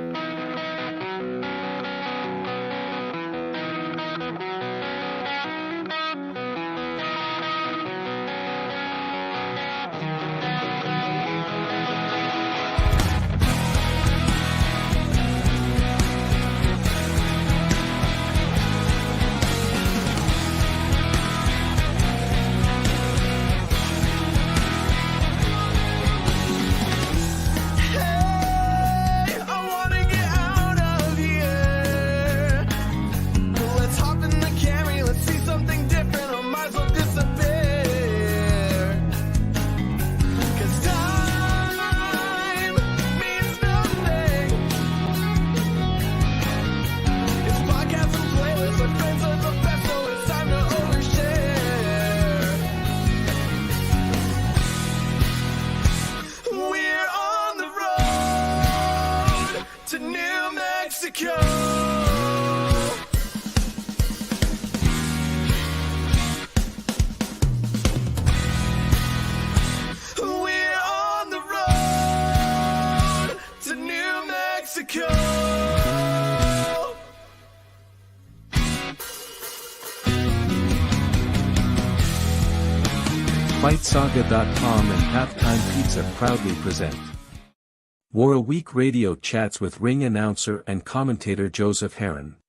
FightSaga.com and Halftime Pizza proudly present War Week Radio chats with ring announcer and commentator Joseph Heron.